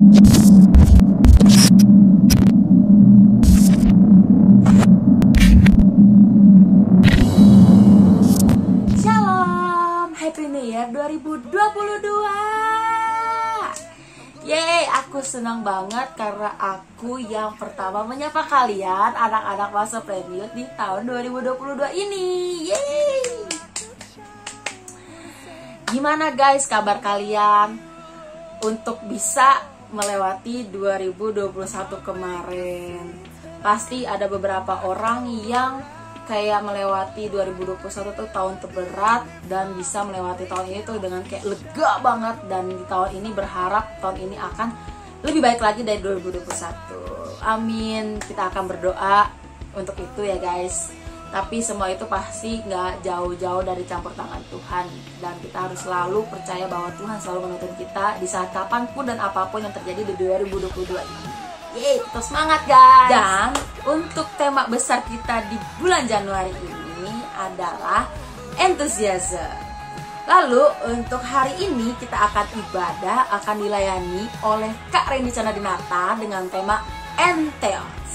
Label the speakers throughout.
Speaker 1: Shalom, Happy New Year 2022. Yeay, aku senang banget karena aku yang pertama menyapa kalian anak-anak masa premium di tahun 2022 ini. Yeay. Gimana guys kabar kalian untuk bisa melewati 2021 kemarin? Pasti ada beberapa orang yang kayak melewati 2021 tuh tahun terberat dan bisa melewati tahun ini tuh dengan kayak lega banget, dan di tahun ini berharap tahun ini akan lebih baik lagi dari 2021. Amin, kita akan berdoa untuk itu ya guys. Tapi semua itu pasti nggak jauh-jauh dari campur tangan Tuhan, dan kita harus selalu percaya bahwa Tuhan selalu menuntun kita di saat kapanpun dan apapun yang terjadi di 2022 ini. Yeay, tetap semangat guys. Dan untuk tema besar kita di bulan Januari ini adalah enthusiasm. Lalu untuk hari ini kita akan ibadah, akan dilayani oleh Kak Randy Chandra Dinata dengan tema Entheos.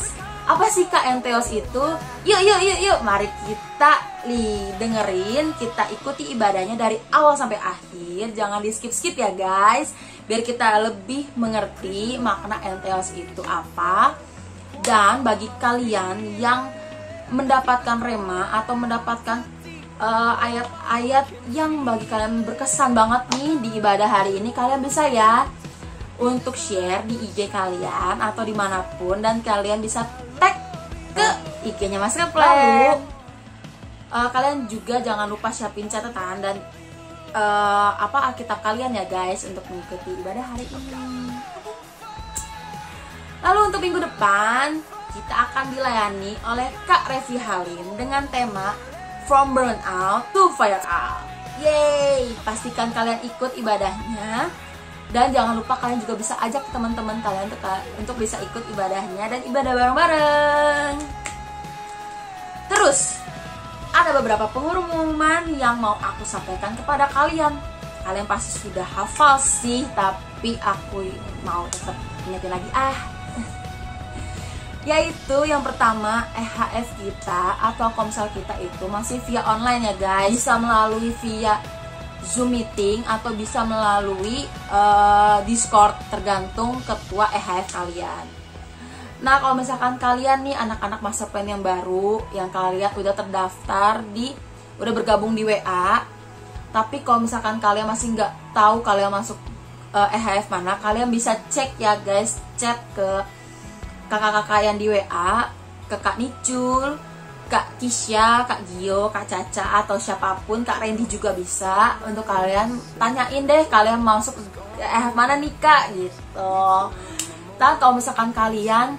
Speaker 1: Apa sih Kak Entheos itu? Yuk, mari kita dengerin, kita ikuti ibadahnya dari awal sampai akhir. Jangan di skip-skip ya guys, biar kita lebih mengerti makna Entheos itu apa. Dan bagi kalian yang mendapatkan rema atau mendapatkan ayat-ayat yang bagi kalian berkesan banget nih di ibadah hari ini, kalian bisa ya untuk share di IG kalian atau dimanapun, dan kalian bisa tag ke IG-nya Mas Keplen. Kalian juga jangan lupa siapin catatan dan Alkitab kalian ya guys untuk mengikuti ibadah hari ini. Lalu untuk minggu depan kita akan dilayani oleh Kak Revi Halim dengan tema From Burnout to Fire Out. Yeay, pastikan kalian ikut ibadahnya. Dan jangan lupa kalian juga bisa ajak teman-teman kalian untuk bisa ikut ibadahnya dan ibadah bareng-bareng. Terus, ada beberapa pengumuman yang mau aku sampaikan kepada kalian. Kalian pasti sudah hafal sih, tapi aku mau tetap ingetin lagi. Yaitu yang pertama, EHF kita atau komsel kita itu masih via online ya guys. Bisa melalui via Zoom meeting atau bisa melalui Discord, tergantung ketua EHF kalian. Nah, kalau misalkan kalian nih anak-anak masa pen yang baru, yang kalian udah terdaftar udah bergabung di WA, tapi kalau misalkan kalian masih nggak tahu kalian masuk EHF mana, kalian bisa cek ya guys, chat ke kakak-kakak yang di WA, ke Kak Nicul, Kak Kisya, Kak Gio, Kak Caca, atau siapapun, Kak Randy juga bisa. Untuk kalian tanyain deh kalian masuk mana nih Kak gitu. Dan kalau misalkan kalian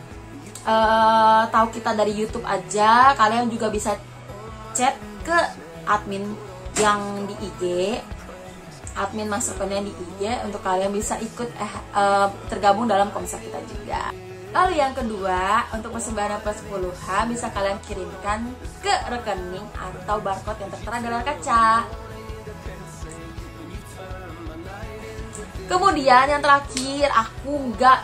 Speaker 1: tahu kita dari YouTube aja, kalian juga bisa chat ke admin yang di IG, admin masterplan yang di IG, untuk kalian bisa ikut tergabung dalam komsel kita juga. Lalu yang kedua, untuk persembahan persepuluhan bisa kalian kirimkan ke rekening atau barcode yang tertera di layar kaca. Kemudian yang terakhir, aku nggak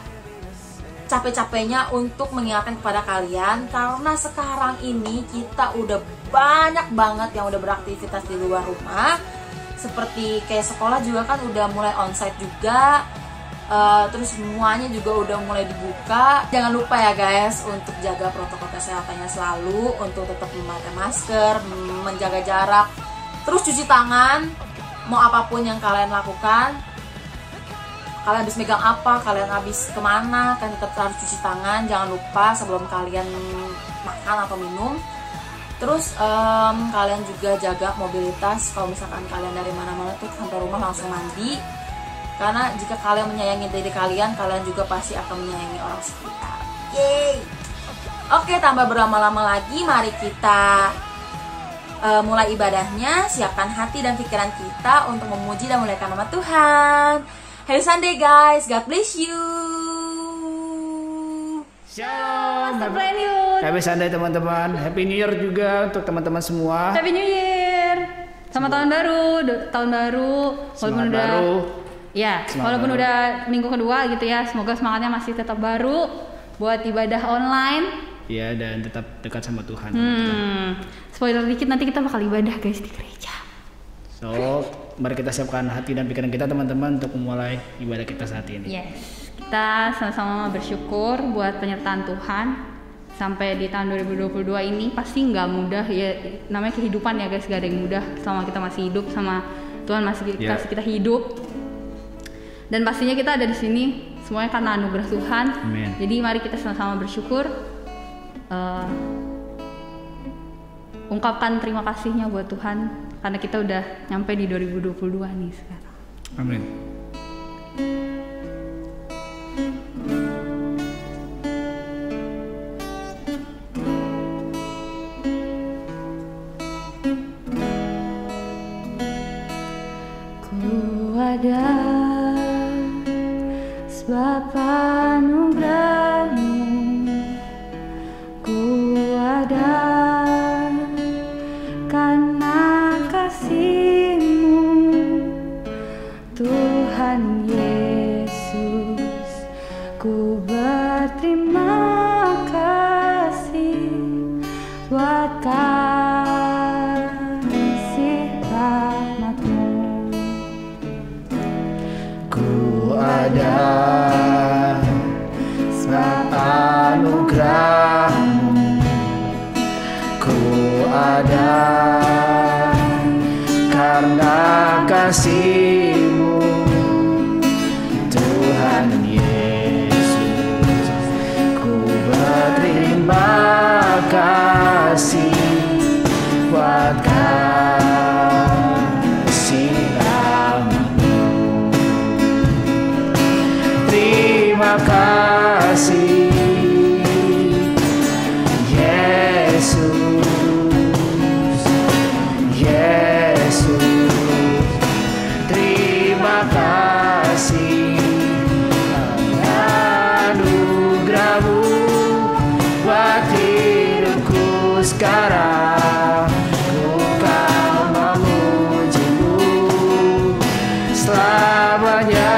Speaker 1: capek-capeknya untuk mengingatkan kepada kalian, karena sekarang ini kita udah banyak banget yang udah beraktivitas di luar rumah. Seperti kayak sekolah juga kan udah mulai onsite juga. Terus semuanya juga udah mulai dibuka. Jangan lupa ya guys untuk jaga protokol kesehatannya selalu, untuk tetap memakai masker, menjaga jarak, terus cuci tangan. Mau apapun yang kalian lakukan, kalian habis megang apa, kalian habis kemana, kan tetap harus cuci tangan. Jangan lupa sebelum kalian makan atau minum. Terus kalian juga jaga mobilitas. Kalau misalkan kalian dari mana-mana tuh sampai rumah langsung mandi. Karena jika kalian menyayangi diri kalian, kalian juga pasti akan menyayangi orang sekitar. Yeay. Oke, tanpa berlama-lama lagi, mari kita mulai ibadahnya. Siapkan hati dan pikiran kita untuk memuji dan memuliakan nama Tuhan. Happy Sunday guys, God bless you.
Speaker 2: Shalom. Happy Sunday teman-teman. Happy New Year juga untuk teman-teman semua.
Speaker 3: Happy New Year. Selamat tahun baru, walaupun udah Ya, walaupun
Speaker 2: baru.
Speaker 3: udah minggu kedua gitu ya, semoga semangatnya masih tetap baru buat ibadah online.
Speaker 2: Ya, dan tetap dekat sama Tuhan.
Speaker 3: Spoiler dikit, nanti kita bakal ibadah guys di gereja.
Speaker 2: So, mari kita siapkan hati dan pikiran kita teman-teman untuk memulai ibadah kita saat ini.
Speaker 3: Yes, kita sama-sama bersyukur buat penyertaan Tuhan sampai di tahun 2022 ini. Pasti nggak mudah ya, namanya kehidupan ya guys, gak ada yang mudah selama kita masih hidup, sama Tuhan masih kasih kita hidup. Dan pastinya kita ada di sini semuanya karena anugerah Tuhan.
Speaker 2: Amen.
Speaker 3: Jadi mari kita sama-sama bersyukur, ungkapkan terima kasihnya buat Tuhan karena kita udah nyampe di 2022 nih sekarang.
Speaker 2: Amin.
Speaker 3: Ku ada sebab anugerah-Mu, ku ada karena kasih-Mu, Tuhan Yesus. Ku berterima kasih buat kasih rahmat-Mu.
Speaker 2: Ku ada sebab anugerah-Mu, ku ada karena kasih-Mu, Tuhan Yesus. Ku berterima kasih buat kasih rahmat-Mu. Terima kasih Yesus, Yesus. Terima kasih anugerah-Mu buat hidupku sekarang. Ku kan memuji-Mu selamanya.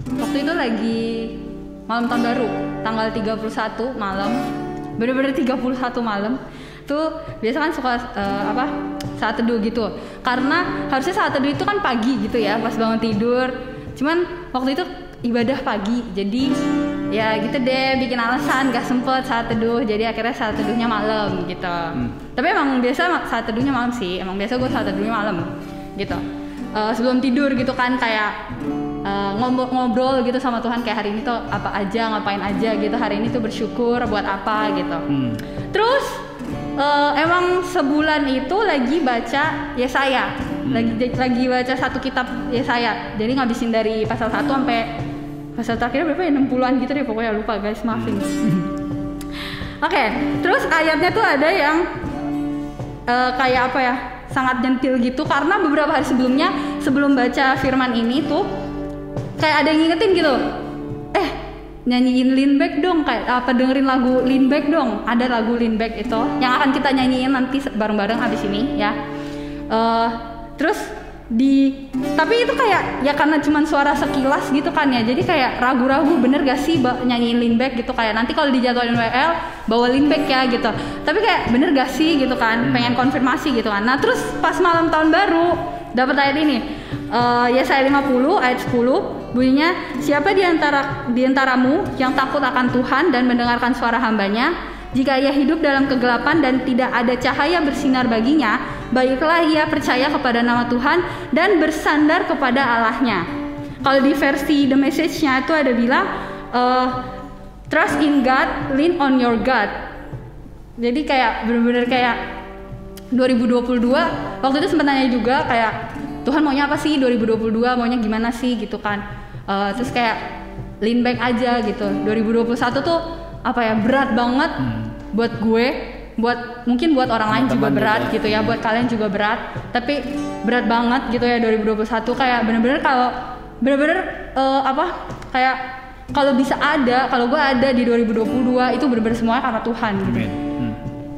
Speaker 3: waktu itu lagi malam tahun baru, tanggal 31 malam, bener-bener 31 malam. Tuh biasa kan suka saat teduh gitu. Karena harusnya saat teduh itu kan pagi gitu ya, pas bangun tidur. Cuman waktu itu ibadah pagi, jadi ya gitu deh, bikin alasan gak sempet saat teduh, jadi akhirnya saat teduhnya malam gitu. Tapi emang biasa saat teduhnya malam sih, emang biasa gue saat teduhnya malam gitu. Sebelum tidur gitu kan, kayak ngobrol gitu sama Tuhan, kayak hari ini tuh apa aja, ngapain aja gitu, hari ini tuh bersyukur buat apa gitu. Terus emang sebulan itu lagi baca Yesaya, lagi baca satu kitab Yesaya, jadi ngabisin dari pasal 1 sampai pasal terakhir berapa ya, 60-an gitu deh pokoknya, lupa guys, maafin. Oke, terus ayatnya tuh ada yang kayak apa ya, sangat gentil gitu, karena beberapa hari sebelumnya, sebelum baca firman ini tuh kayak ada yang ngingetin gitu, nyanyiin Lean Back dong, kayak apa, dengerin lagu Lean Back dong, ada lagu Lean Back itu yang akan kita nyanyiin nanti bareng-bareng abis ini ya. Terus tapi itu kayak ya karena cuman suara sekilas gitu kan ya, jadi kayak ragu-ragu bener gak sih nyanyiin Lean Back gitu, kayak nanti kalau dijadwalin WL bawa Lean Back ya gitu, tapi kayak bener gak sih gitu kan, pengen konfirmasi gitu kan. Nah terus pas malam tahun baru dapat ayat ini, Yesaya 50 ayat 10 bunyinya, siapa di antaramu yang takut akan Tuhan dan mendengarkan suara hambanya, jika ia hidup dalam kegelapan dan tidak ada cahaya bersinar baginya, baiklah ia percaya kepada nama Tuhan dan bersandar kepada Allahnya. Kalau di versi The Message-nya itu ada bilang, trust in God, lean on your God. Jadi kayak bener-bener kayak 2022, waktu itu sempat nanya juga kayak, Tuhan maunya apa sih 2022, maunya gimana sih gitu kan. Terus kayak lean back aja gitu. 2021 tuh apa ya, berat banget buat gue, mungkin buat orang lain juga berat gitu ya, buat kalian juga berat, tapi berat banget gitu ya 2021. Kayak bener-bener kalau kayak kalau bisa ada, kalau gue ada di 2022 itu bener-bener semuanya karena Tuhan gitu.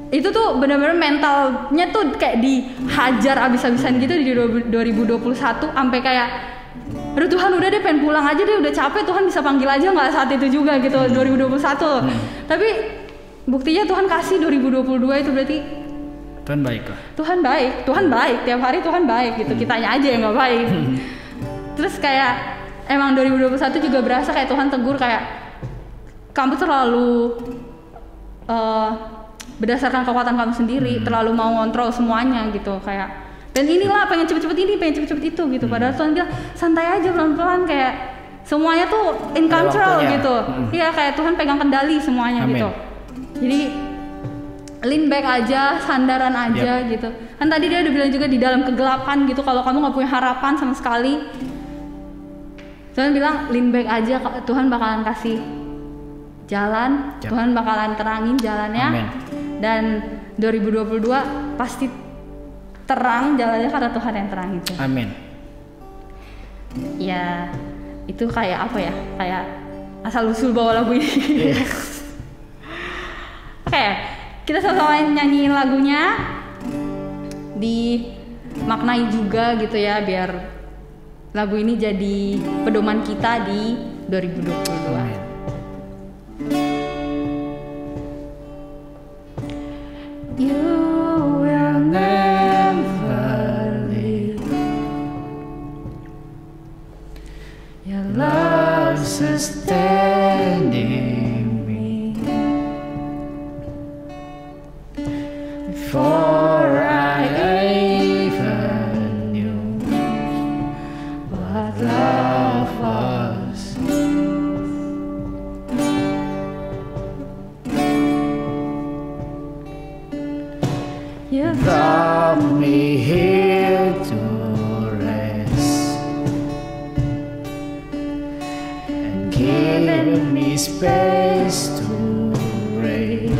Speaker 3: Itu tuh bener-bener mentalnya tuh kayak dihajar abis-abisan gitu di 2021, sampai kayak, aduh Tuhan udah deh, pengen pulang aja deh, udah capek, Tuhan bisa panggil aja nggak saat itu juga gitu 2021. Tapi buktinya Tuhan kasih 2022 itu berarti
Speaker 2: Tuhan baik lah.
Speaker 3: Tuhan baik, tiap hari Tuhan baik gitu, kitanya aja yang nggak baik. Terus kayak emang 2021 juga berasa kayak Tuhan tegur kayak, kamu terlalu berdasarkan kekuatan kamu sendiri, terlalu mau ngontrol semuanya gitu, kayak, dan inilah pengen cepet-cepet ini, pengen cepet-cepet itu gitu. Padahal Tuhan bilang santai aja, pelan-pelan, kayak semuanya tuh in control gitu. Iya, kayak Tuhan pegang kendali semuanya. Amin. Gitu. Jadi lean back aja, sandaran aja gitu. Kan tadi dia udah bilang juga di dalam kegelapan gitu, kalau kamu nggak punya harapan sama sekali, Tuhan bilang lean back aja, Tuhan bakalan kasih jalan, Tuhan bakalan terangin jalannya. Amen. Dan 2022 pasti terang jalannya karena Tuhan yang terang itu. Amin. Ya itu kayak apa ya, kayak asal usul bawa lagu ini. Oke, kita sama-sama nyanyiin lagunya, dimaknai juga gitu ya, biar lagu ini jadi pedoman kita di 2022. Amin. You will never leave. Your love sustaining me. Before I even knew what love was, you brought me here to rest and given me space to breathe.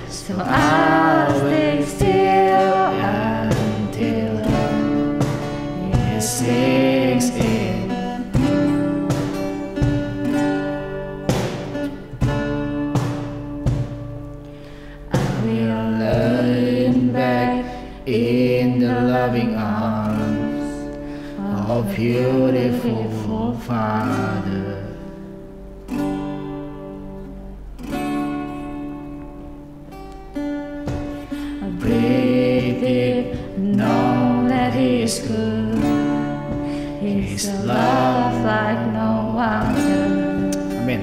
Speaker 3: So I'll stay still until it sinks in. In the loving arms
Speaker 2: Oh, beautiful Father. Breathe it, know that He is good. His love like no other. Amen.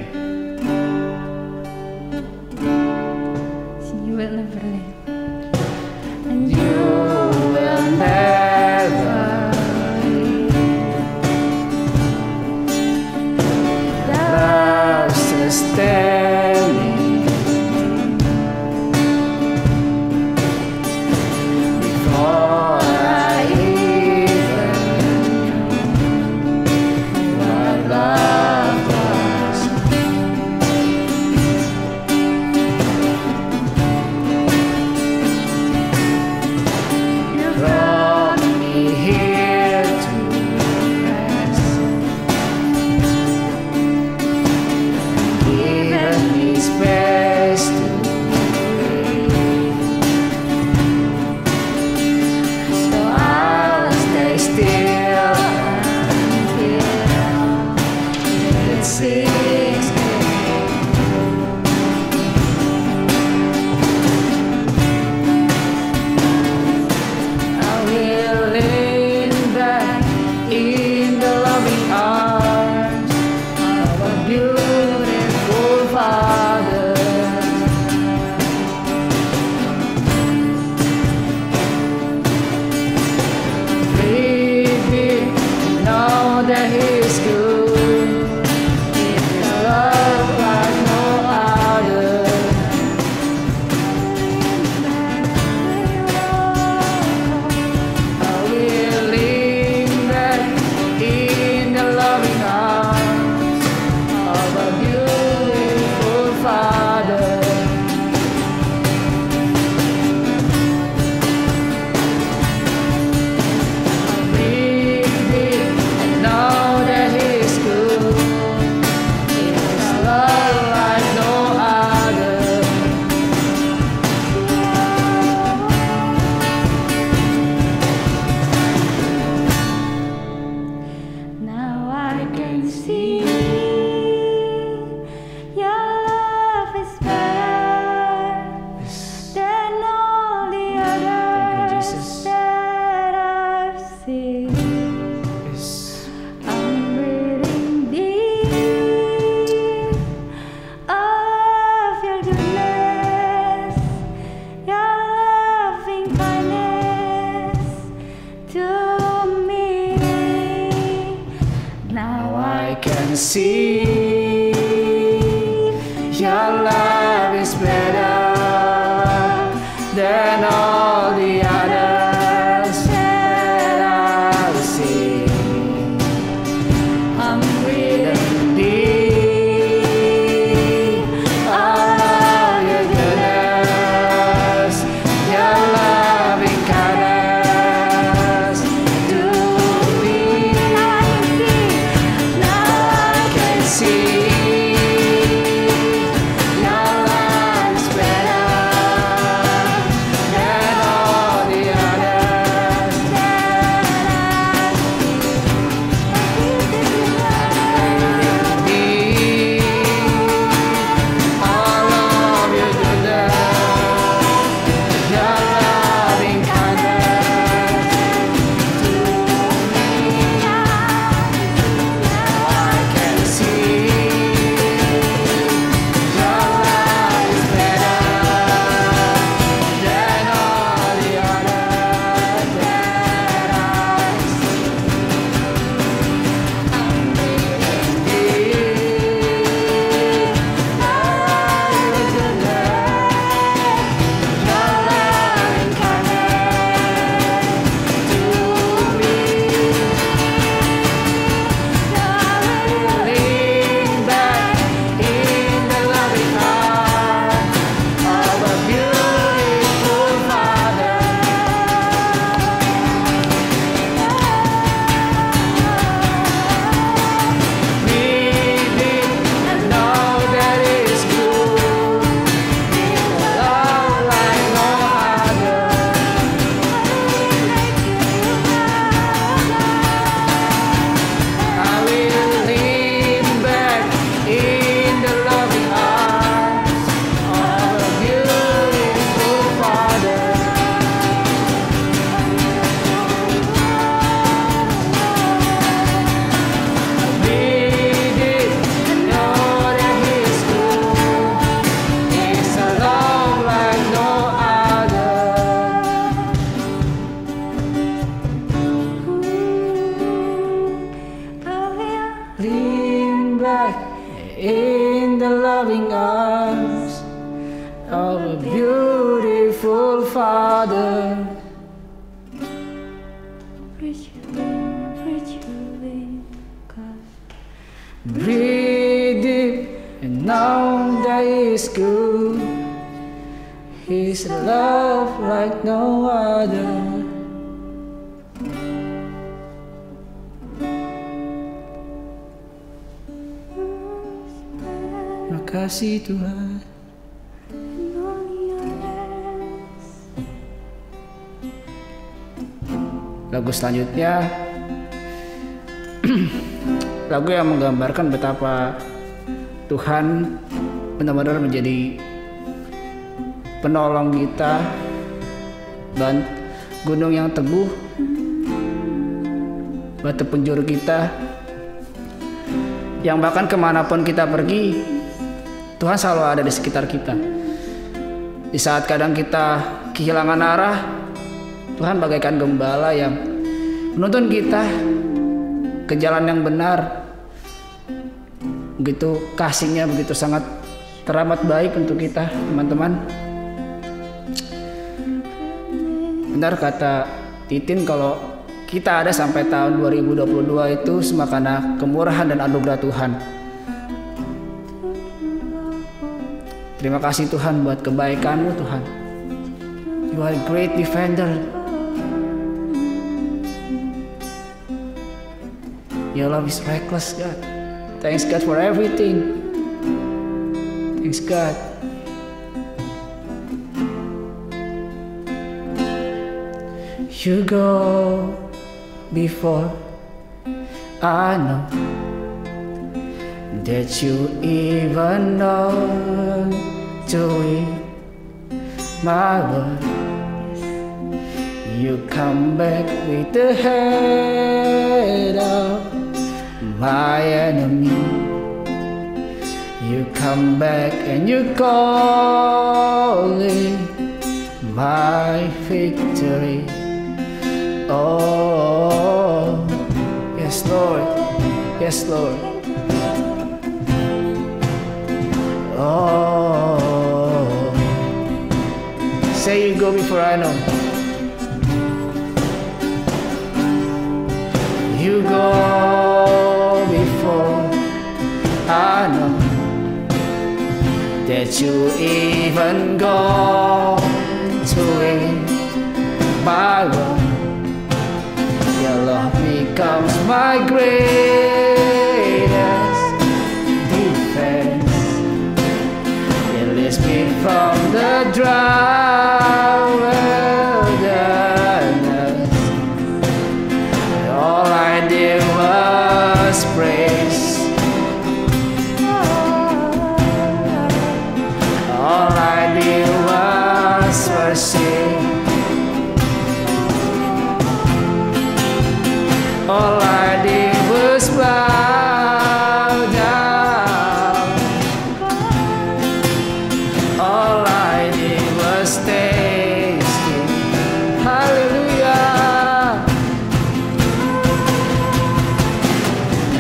Speaker 3: You will never leave.
Speaker 2: And you will never leave. Love sustaining. Before I even knew what love was, you brought me here to rest, given me space to breathe. So I'll stay still until it sinks in. I will lean back in the loving arms of a beautiful Father. Breathe in, know that He is good. His love like no other. I will lean back in the loving arms of a beautiful Father. Breathe in and know that He is good. His love like no other.
Speaker 3: Now I can see your love is better than all the others
Speaker 2: Jesus.
Speaker 3: that I've seen.
Speaker 2: Yes.
Speaker 3: I'm breathing deep of your goodness, your loving kindness to me. Now
Speaker 2: I can see your love is better than all the others that I've seen. I'm breathing deep of your goodness, your loving kindness to me.
Speaker 3: Now I can see.
Speaker 2: See back in the loving arms of a beautiful Father. Breathe deep and know that He's good. His love like no other. Makasih Tuhan. Lagu selanjutnya lagu yang menggambarkan betapa Tuhan benar-benar menjadi penolong kita dan gunung yang teguh, batu penjuru kita, yang bahkan kemanapun kita pergi Tuhan selalu ada di sekitar kita. Di saat kadang kita kehilangan arah, Tuhan bagaikan gembala yang menuntun kita ke jalan yang benar. Begitu kasihnya, begitu sangat teramat baik untuk kita, teman-teman. Benar kata Titin, kalau kita ada sampai tahun 2022 itu semua karena kemurahan dan anugerah Tuhan. Terima kasih Tuhan buat kebaikan-Mu Tuhan. You are a great defender. Your love is reckless, God. Thanks God for everything. Thanks God. You go before I know that you even know to it my word. You come back with the head of my enemy. You come back and you call it my victory. Oh, yes Lord, yes Lord. Oh, say you go before I know. You go before I know that you even go to it my way. Your love becomes my greatest defense. It leads me from the dry wilderness. All I did was praise. All I did was worship. All I did was bow down. All I did was stay still. Hallelujah.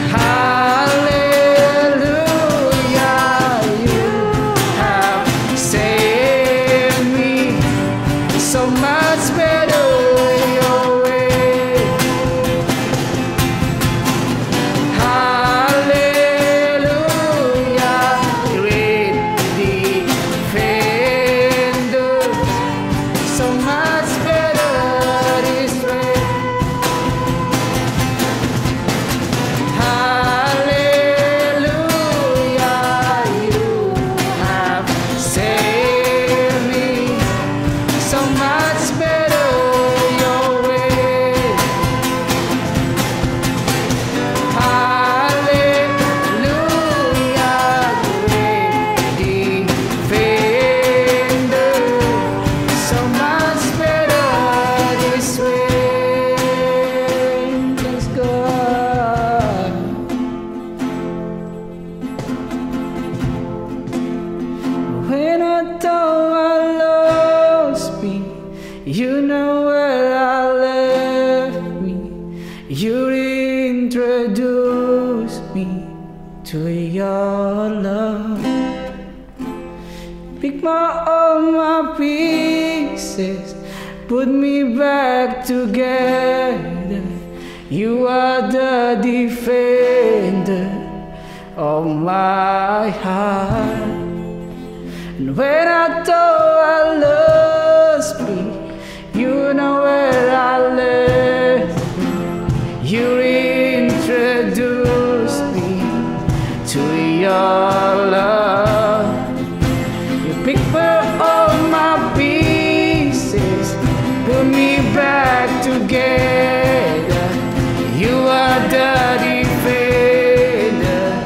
Speaker 2: Hallelujah. You have saved me so much better your way. You know where I left me. You introduced me to your love. Pick all my pieces, put me back together. You are the defender of my heart. And when I thought I lost me, you know where I left me. You introduced me to your love. You picked up all my pieces, put me back together. You are the defender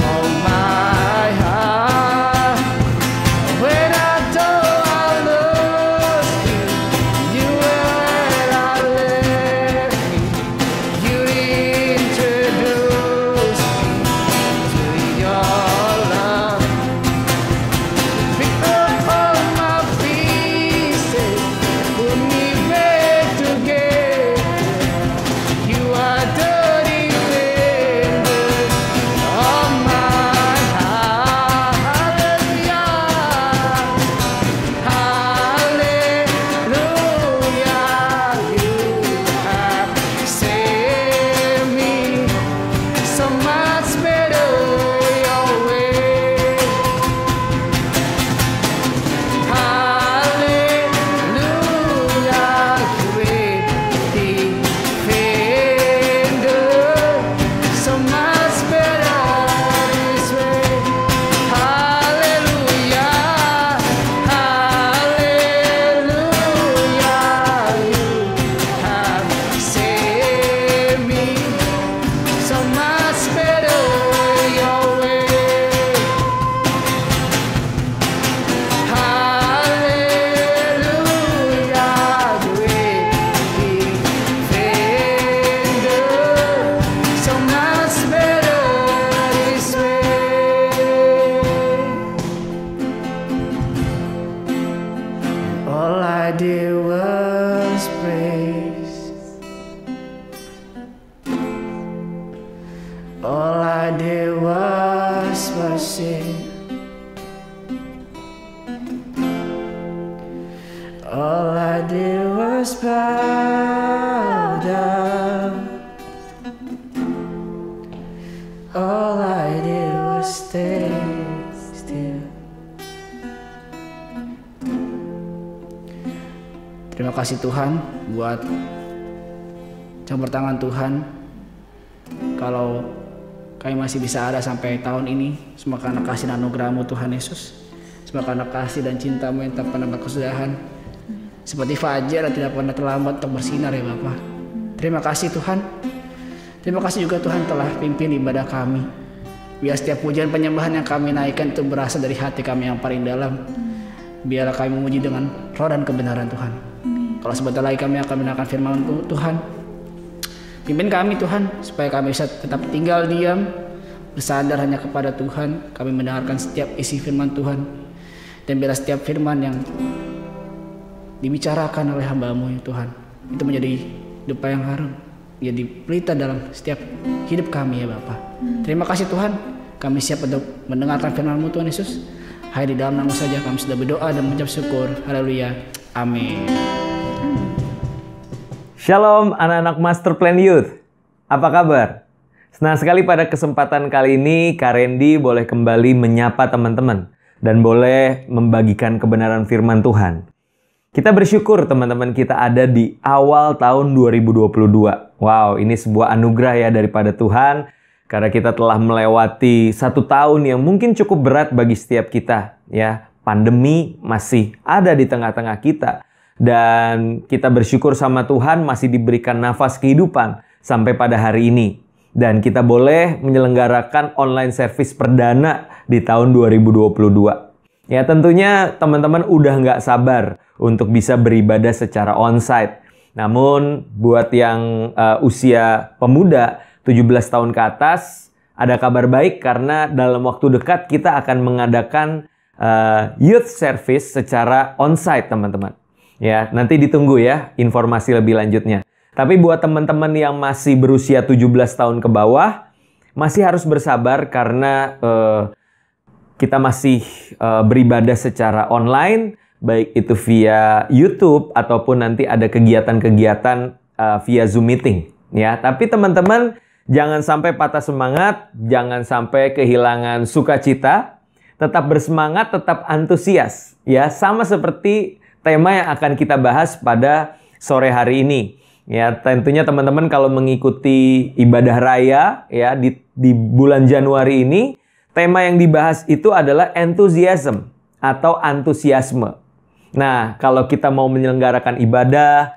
Speaker 2: of my heart. When I thought I lost you, you were where I left me. You introduced me to your love. Pick up all my pieces, put me back together. You are the defender of my heart. Hallelujah, hallelujah. You have saved me so much better your way. Hallelujah, great defender, so much better this way. Hallelujah, hallelujah, you have saved me so much better your way. Hallelujah, great defender, so much better this way. All I did was praise. All I did was worship. All I did was bow down. All I did was stay still. Terima kasih Tuhan buat campur tangan Tuhan. Kalau kami masih bisa ada sampai tahun ini, semua karena kasih dan anugerah-Mu Tuhan Yesus. Semua karena kasih dan cinta-Mu yang tak pernah berkesudahan. Seperti fajar yang tidak pernah terlambat untuk bersinar ya Bapa. Terima kasih Tuhan. Terima kasih juga Tuhan telah pimpin ibadah kami. Biar setiap pujian penyembahan yang kami naikkan itu berasal dari hati kami yang paling dalam. Biarlah kami memuji dengan roh dan kebenaran Tuhan. Kalau sebentar lagi kami akan mendengarkan firman Tuhan, pimpin kami Tuhan, supaya kami bisa tetap tinggal diam, bersandar hanya kepada Tuhan. Kami mendengarkan setiap isi firman Tuhan. Dan biarlah setiap firman yang dibicarakan oleh hamba-Mu ya Tuhan, itu menjadi dupa yang harum, jadi pelita dalam setiap hidup kami ya Bapa. Terima kasih Tuhan, kami siap untuk mendengarkan firman-Mu Tuhan Yesus. Hai di dalam nama saja kami sudah berdoa dan mengucap syukur. Haleluya, amin.
Speaker 4: Shalom anak-anak Master Plan Youth, apa kabar? Senang sekali pada kesempatan kali ini Kak Randy boleh kembali menyapa teman-teman dan boleh membagikan kebenaran firman Tuhan. Kita bersyukur teman-teman kita ada di awal tahun 2022. Wow, ini sebuah anugerah ya daripada Tuhan, karena kita telah melewati 1 tahun yang mungkin cukup berat bagi setiap kita. Ya, pandemi masih ada di tengah-tengah kita. Dan kita bersyukur sama Tuhan masih diberikan nafas kehidupan sampai pada hari ini. Dan kita boleh menyelenggarakan online service perdana di tahun 2022. Ya tentunya teman-teman udah nggak sabar untuk bisa beribadah secara onsite. Namun buat yang usia pemuda 17 tahun ke atas, ada kabar baik karena dalam waktu dekat kita akan mengadakan youth service secara onsite teman-teman. Ya, nanti ditunggu ya informasi lebih lanjutnya. Tapi buat teman-teman yang masih berusia 17 tahun ke bawah, masih harus bersabar karena kita masih beribadah secara online, baik itu via YouTube ataupun nanti ada kegiatan-kegiatan via Zoom meeting. Ya, tapi teman-teman jangan sampai patah semangat, jangan sampai kehilangan sukacita, tetap bersemangat, tetap antusias. Ya, sama seperti tema yang akan kita bahas pada sore hari ini. Ya, tentunya teman-teman kalau mengikuti ibadah raya ya di bulan Januari ini, tema yang dibahas itu adalah enthusiasm atau antusiasme. Nah, kalau kita mau menyelenggarakan ibadah,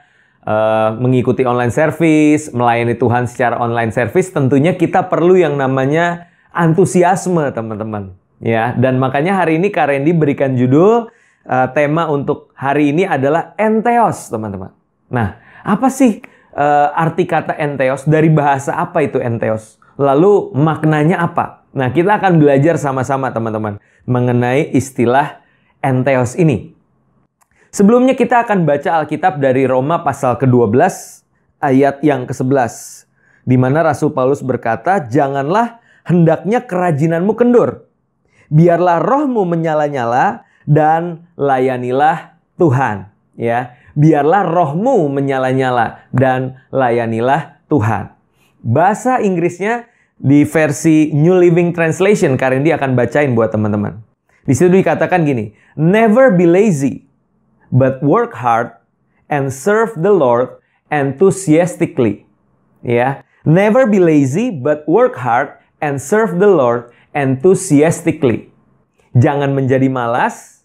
Speaker 4: mengikuti online service, melayani Tuhan secara online service, tentunya kita perlu yang namanya antusiasme, teman-teman. Ya, dan makanya hari ini Kak Randy berikan judul tema untuk hari ini adalah entheos, teman-teman. Nah, apa sih arti kata entheos? Dari bahasa apa itu entheos? Lalu maknanya apa? Nah, kita akan belajar sama-sama, teman-teman, mengenai istilah entheos ini. Sebelumnya kita akan baca Alkitab dari Roma pasal ke-12 ayat yang ke-11. Di mana Rasul Paulus berkata, "Janganlah hendaknya kerajinanmu kendur. Biarlah rohmu menyala-nyala dan layanilah Tuhan." Ya, biarlah rohmu menyala-nyala dan layanilah Tuhan. Bahasa Inggrisnya di versi New Living Translation, Kak Randy akan bacain buat teman-teman. Di situ dikatakan gini, "Never be lazy, but work hard and serve the Lord enthusiastically." Ya, never be lazy, but work hard and serve the Lord enthusiastically. Jangan menjadi malas,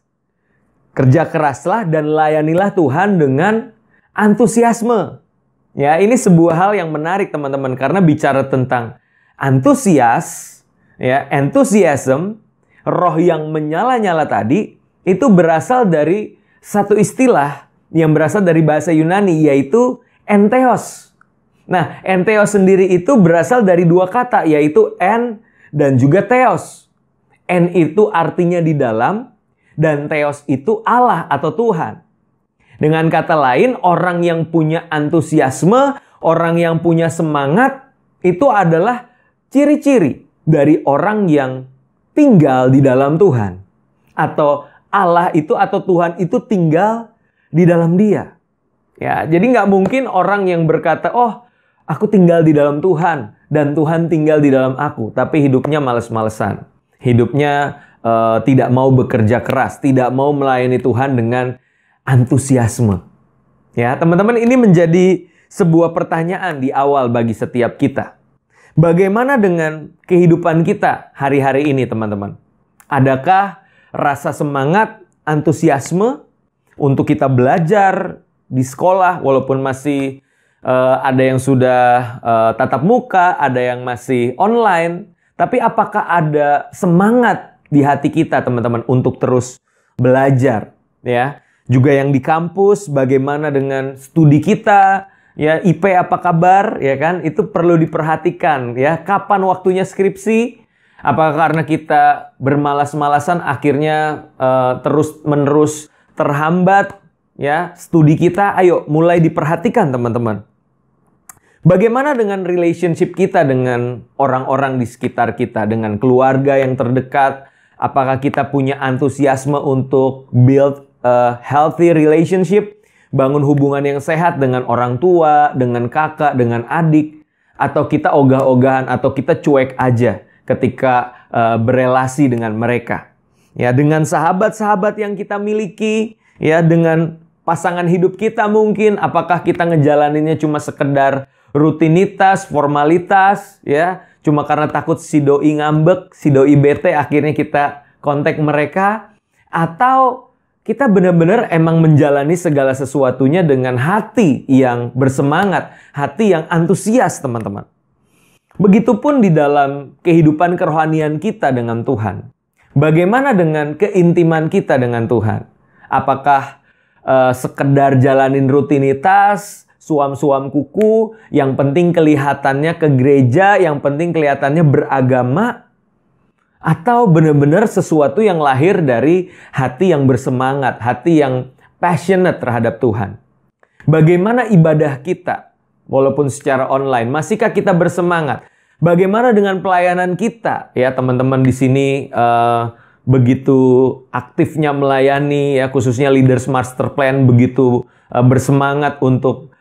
Speaker 4: kerja keraslah dan layanilah Tuhan dengan antusiasme. Ya, ini sebuah hal yang menarik, teman-teman, karena bicara tentang antusias, ya, enthusiasm, roh yang menyala-nyala tadi itu berasal dari satu istilah yang berasal dari bahasa Yunani, yaitu entheos. Nah, entheos sendiri itu berasal dari dua kata, yaitu en dan juga theos. En itu artinya di dalam, dan theos itu Allah atau Tuhan. Dengan kata lain, orang yang punya antusiasme, orang yang punya semangat, itu adalah ciri-ciri dari orang yang tinggal di dalam Tuhan. Atau Allah itu atau Tuhan itu tinggal di dalam dia. Ya, jadi nggak mungkin orang yang berkata, "Oh, aku tinggal di dalam Tuhan dan Tuhan tinggal di dalam aku," tapi hidupnya males-malesan. Hidupnya tidak mau bekerja keras, tidak mau melayani Tuhan dengan antusiasme. Ya, teman-teman, ini menjadi sebuah pertanyaan di awal bagi setiap kita. Bagaimana dengan kehidupan kita hari-hari ini, teman-teman? Adakah rasa semangat, antusiasme untuk kita belajar di sekolah, walaupun masih ada yang sudah tatap muka, ada yang masih online. Tapi apakah ada semangat di hati kita, teman-teman, untuk terus belajar? Ya, juga yang di kampus, bagaimana dengan studi kita? Ya, IP apa kabar? Ya kan, itu perlu diperhatikan. Ya, kapan waktunya skripsi? Apakah karena kita bermalas-malasan akhirnya terus-menerus terhambat ya studi kita? Ayo mulai diperhatikan, teman-teman. Bagaimana dengan relationship kita dengan orang-orang di sekitar kita, dengan keluarga yang terdekat? Apakah kita punya antusiasme untuk build a healthy relationship? Bangun hubungan yang sehat dengan orang tua, dengan kakak, dengan adik? Atau kita ogah-ogahan atau kita cuek aja ketika berelasi dengan mereka? Ya, dengan sahabat-sahabat yang kita miliki, ya, dengan pasangan hidup kita mungkin, apakah kita ngejalaninnya cuma sekedar rutinitas, formalitas, ya, cuma karena takut si doi ngambek, si doi bete, akhirnya kita kontak mereka? Atau kita benar-benar emang menjalani segala sesuatunya dengan hati yang bersemangat, hati yang antusias, teman-teman? Begitupun di dalam kehidupan kerohanian kita dengan Tuhan. Bagaimana dengan keintiman kita dengan Tuhan? Apakah sekedar jalanin rutinitas, suam-suam kuku, yang penting kelihatannya ke gereja, yang penting kelihatannya beragama? Atau benar-benar sesuatu yang lahir dari hati yang bersemangat, hati yang passionate terhadap Tuhan? Bagaimana ibadah kita? Walaupun secara online, masihkah kita bersemangat? Bagaimana dengan pelayanan kita? Ya, teman-teman di sini begitu aktifnya melayani, ya, khususnya Leaders Master Plan begitu bersemangat untuk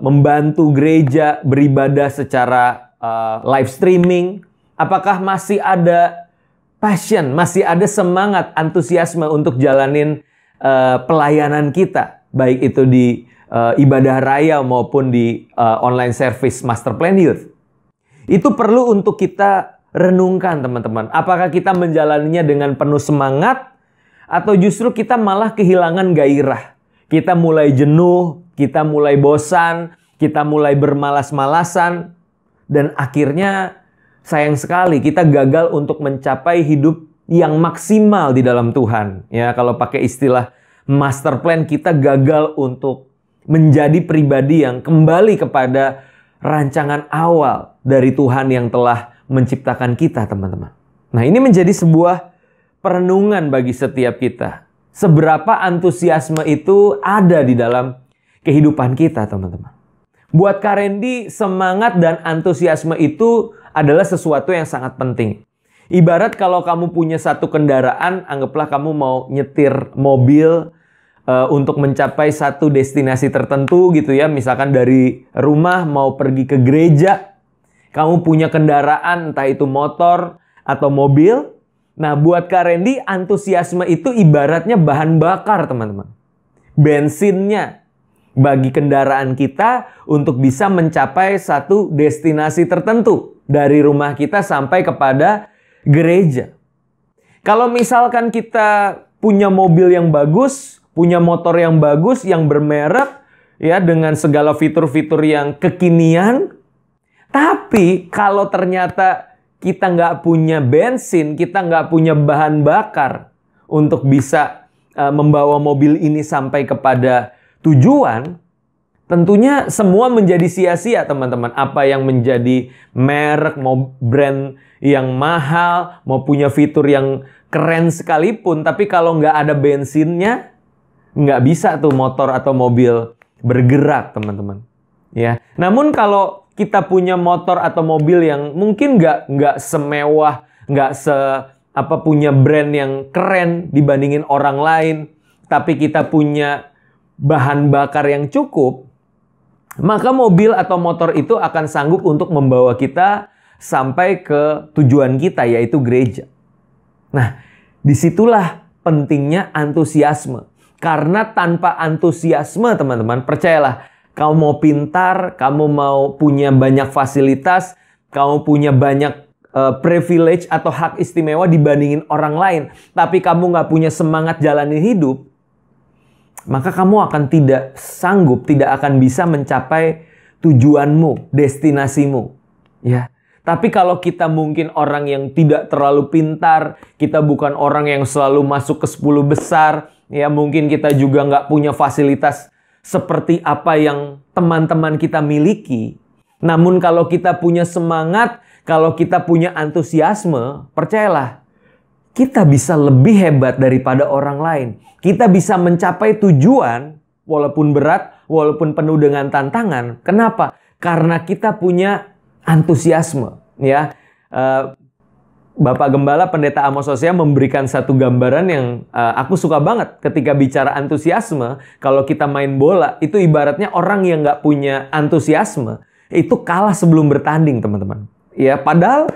Speaker 4: membantu gereja beribadah secara live streaming. Apakah masih ada passion, masih ada semangat, antusiasme untuk jalanin pelayanan kita, baik itu di ibadah raya maupun di online service Master Plan Youth? Itu perlu untuk kita renungkan, teman-teman. Apakah kita menjalaninya dengan penuh semangat atau justru kita malah kehilangan gairah? Kita mulai jenuh, kita mulai bosan, kita mulai bermalas-malasan, dan akhirnya sayang sekali kita gagal untuk mencapai hidup yang maksimal di dalam Tuhan. Ya, kalau pakai istilah master plan, kita gagal untuk menjadi pribadi yang kembali kepada rancangan awal dari Tuhan yang telah menciptakan kita, teman-teman. Nah, ini menjadi sebuah perenungan bagi setiap kita. Seberapa antusiasme itu ada di dalam kehidupan kita, teman-teman. Buat Kak Randy, semangat dan antusiasme itu adalah sesuatu yang sangat penting. Ibarat kalau kamu punya satu kendaraan, anggaplah kamu mau nyetir mobil untuk mencapai satu destinasi tertentu gitu ya. Misalkan dari rumah mau pergi ke gereja, kamu punya kendaraan, entah itu motor atau mobil. Nah, buat Kak Randy, antusiasme itu ibaratnya bahan bakar, teman-teman. Bensinnya bagi kendaraan kita untuk bisa mencapai satu destinasi tertentu dari rumah kita sampai kepada gereja. Kalau misalkan kita punya mobil yang bagus, punya motor yang bagus, yang bermerek, ya, dengan segala fitur-fitur yang kekinian, tapi kalau ternyata kita nggak punya bensin, kita nggak punya bahan bakar untuk bisa membawa mobil ini sampai kepada tujuan, tentunya semua menjadi sia-sia, teman-teman. Apa yang menjadi merek, mau brand yang mahal, mau punya fitur yang keren sekalipun, tapi kalau nggak ada bensinnya, nggak bisa tuh motor atau mobil bergerak, teman-teman. Ya. Namun kalau kita punya motor atau mobil yang mungkin nggak semewah, nggak punya brand yang keren dibandingin orang lain, tapi kita punya bahan bakar yang cukup, maka mobil atau motor itu akan sanggup untuk membawa kita sampai ke tujuan kita, yaitu gereja. Nah, disitulah pentingnya antusiasme. Karena tanpa antusiasme, teman-teman, percayalah, kamu mau pintar, kamu mau punya banyak fasilitas, kamu punya banyak privilege atau hak istimewa dibandingin orang lain, tapi kamu nggak punya semangat jalani hidup, maka kamu akan tidak sanggup, tidak akan bisa mencapai tujuanmu, destinasimu. Ya. Tapi kalau kita mungkin orang yang tidak terlalu pintar, kita bukan orang yang selalu masuk ke 10 besar, ya, mungkin kita juga nggak punya fasilitas seperti apa yang teman-teman kita miliki. Namun kalau kita punya semangat, kalau kita punya antusiasme, percayalah, kita bisa lebih hebat daripada orang lain. Kita bisa mencapai tujuan walaupun berat, walaupun penuh dengan tantangan. Kenapa? Karena kita punya antusiasme, ya. Bapak Gembala Pendeta Amos Hosea memberikan satu gambaran yang aku suka banget ketika bicara antusiasme. Kalau kita main bola, itu ibaratnya orang yang nggak punya antusiasme, itu kalah sebelum bertanding, teman-teman. Ya, padahal